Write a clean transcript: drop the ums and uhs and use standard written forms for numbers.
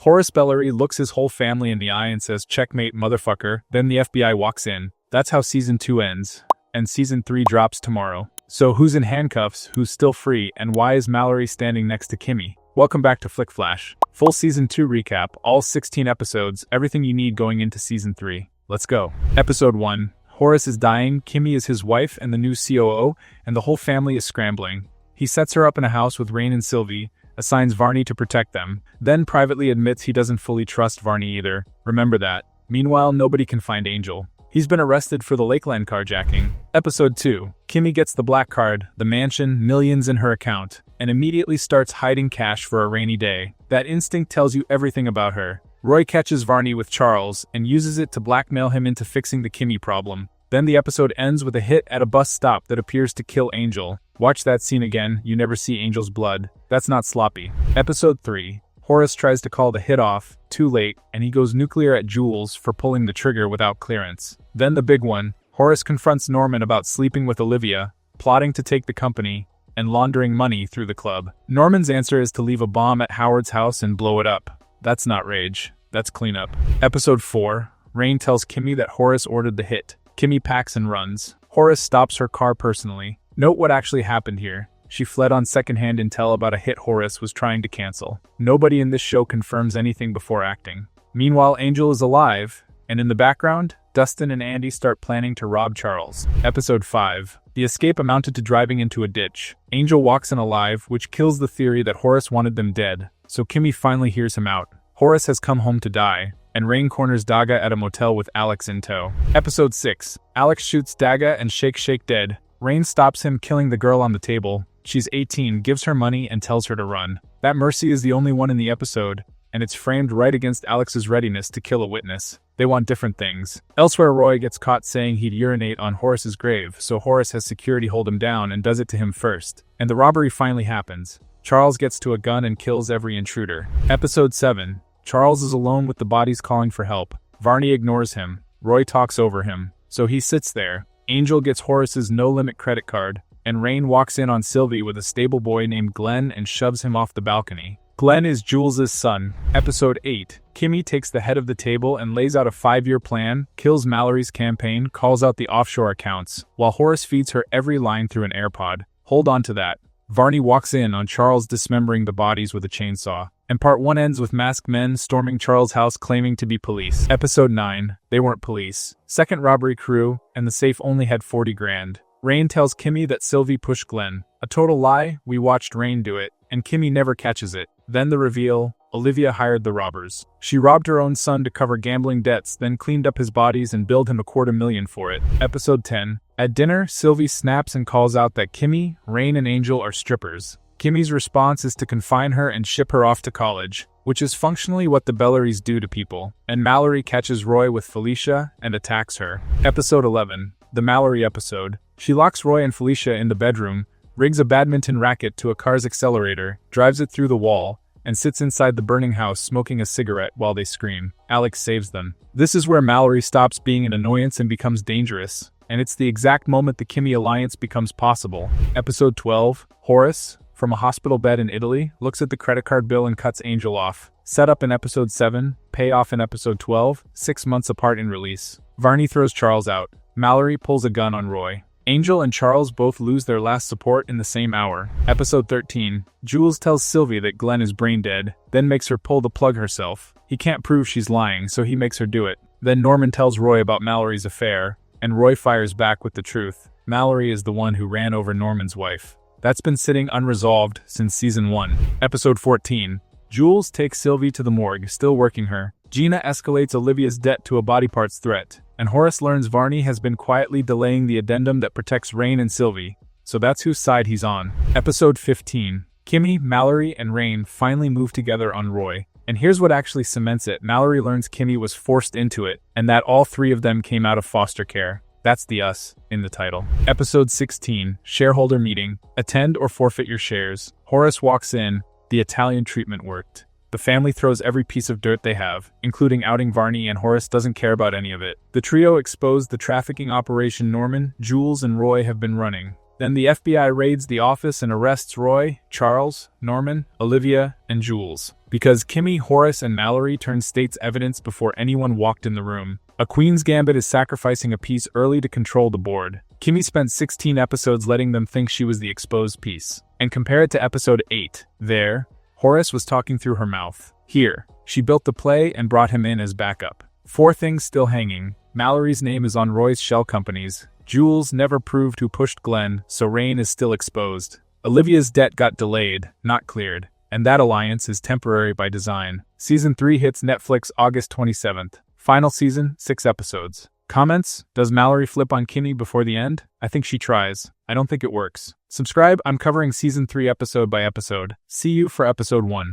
Horace Mallory looks his whole family in the eye and says, "Checkmate, motherfucker." Then the FBI walks in. That's how Season 2 ends. And Season 3 drops tomorrow. So who's in handcuffs, who's still free, and why is Mallory standing next to Kimmie? Welcome back to Flick Flash. Full Season 2 recap, all 16 episodes, everything you need going into Season 3. Let's go. Episode 1. Horace is dying, Kimmie is his wife and the new COO, and the whole family is scrambling. He sets her up in a house with Rain and Sylvie, assigns Varney to protect them, then privately admits he doesn't fully trust Varney either. Remember that. Meanwhile, nobody can find Angel. He's been arrested for the Lakeland carjacking. Episode 2. Kimmie gets the black card, the mansion, millions in her account, and immediately starts hiding cash for a rainy day. That instinct tells you everything about her. Roy catches Varney with Charles and uses it to blackmail him into fixing the Kimmie problem. Then the episode ends with a hit at a bus stop that appears to kill Angel. Watch that scene again, you never see Angel's blood. That's not sloppy. Episode 3. Horace tries to call the hit off, too late, and he goes nuclear at Jules for pulling the trigger without clearance. Then the big one. Horace confronts Norman about sleeping with Olivia, plotting to take the company, and laundering money through the club. Norman's answer is to leave a bomb at Howard's house and blow it up. That's not rage. That's cleanup. Episode 4. Rain tells Kimmie that Horace ordered the hit. Kimmie packs and runs. Horace stops her car personally. Note what actually happened here. She fled on secondhand intel about a hit Horace was trying to cancel. Nobody in this show confirms anything before acting. Meanwhile, Angel is alive, and in the background, Dustin and Andy start planning to rob Charles. Episode 5. The escape amounted to driving into a ditch. Angel walks in alive, which kills the theory that Horace wanted them dead, so Kimmie finally hears him out. Horace has come home to die, and Rain corners Daga at a motel with Alex in tow. Episode 6. Alex shoots Daga and Shake dead. Rain stops him, killing the girl on the table. She's 18, gives her money, and tells her to run. That mercy is the only one in the episode, and it's framed right against Alex's readiness to kill a witness. They want different things. Elsewhere, Roy gets caught saying he'd urinate on Horace's grave, so Horace has security hold him down and does it to him first. And the robbery finally happens. Charles gets to a gun and kills every intruder. Episode 7. Charles is alone with the bodies calling for help. Varney ignores him. Roy talks over him, so he sits there. Angel gets Horace's no-limit credit card, and Rain walks in on Sylvie with a stable boy named Glenn and shoves him off the balcony. Glenn is Jules' son. Episode 8. Kimmie takes the head of the table and lays out a 5-year plan, kills Mallory's campaign, calls out the offshore accounts, while Horace feeds her every line through an AirPod. Hold on to that. Varney walks in on Charles dismembering the bodies with a chainsaw. And part 1 ends with masked men storming Charles' house claiming to be police. Episode 9. They weren't police. Second robbery crew, and the safe only had 40 grand. Rain tells Kimmie that Sylvie pushed Glenn. A total lie, we watched Rain do it, and Kimmie never catches it. Then the reveal, Olivia hired the robbers. She robbed her own son to cover gambling debts, then cleaned up his bodies and billed him $250,000 for it. Episode 10. At dinner, Sylvie snaps and calls out that Kimmie, Rain, and Angel are strippers. Kimmie's response is to confine her and ship her off to college, which is functionally what the Bellorys do to people. And Mallory catches Roy with Felicia and attacks her. Episode 11. The Mallory episode. She locks Roy and Felicia in the bedroom, rigs a badminton racket to a car's accelerator, drives it through the wall, and sits inside the burning house smoking a cigarette while they scream. Alex saves them. This is where Mallory stops being an annoyance and becomes dangerous, and it's the exact moment the Kimmie alliance becomes possible. Episode 12. Horace, from a hospital bed in Italy, looks at the credit card bill and cuts Angel off. Set up in Episode 7, payoff in Episode 12, 6 months apart in release. Varney throws Charles out. Mallory pulls a gun on Roy. Angel and Charles both lose their last support in the same hour. Episode 13. Jules tells Sylvie that Glenn is brain dead, then makes her pull the plug herself. He can't prove she's lying, so he makes her do it. Then Norman tells Roy about Mallory's affair, and Roy fires back with the truth. Mallory is the one who ran over Norman's wife. That's been sitting unresolved since Season 1. Episode 14. Jules takes Sylvie to the morgue, still working her. Gina escalates Olivia's debt to a body parts threat, and Horace learns Varney has been quietly delaying the addendum that protects Rain and Sylvie, so that's whose side he's on. Episode 15. Kimmie, Mallory, and Rain finally move together on Roy. And here's what actually cements it. Mallory learns Kimmie was forced into it, and that all 3 of them came out of foster care. That's the us in the title. Episode 16. Shareholder meeting. Attend or forfeit your shares. Horace walks in. The Italian treatment worked. The family throws every piece of dirt they have, including outing Varney, and Horace doesn't care about any of it. The trio exposed the trafficking operation Norman, Jules, and Roy have been running. Then the FBI raids the office and arrests Roy, Charles, Norman, Olivia, and Jules. Because Kimmie, Horace, and Mallory turned state's evidence before anyone walked in the room. A Queen's Gambit is sacrificing a piece early to control the board. Kimmie spent 16 episodes letting them think she was the exposed piece. And compare it to episode 8. There, Horace was talking through her mouth. Here, she built the play and brought him in as backup. 4 things still hanging. Mallory's name is on Roy's shell companies. Jules never proved who pushed Glenn, so Rain is still exposed. Olivia's debt got delayed, not cleared. And that alliance is temporary by design. Season 3 hits Netflix August 27th. Final season, 6 episodes. Comments? Does Mallory flip on Kimmie before the end? I think she tries. I don't think it works. Subscribe, I'm covering Season 3 episode by episode. See you for episode 1.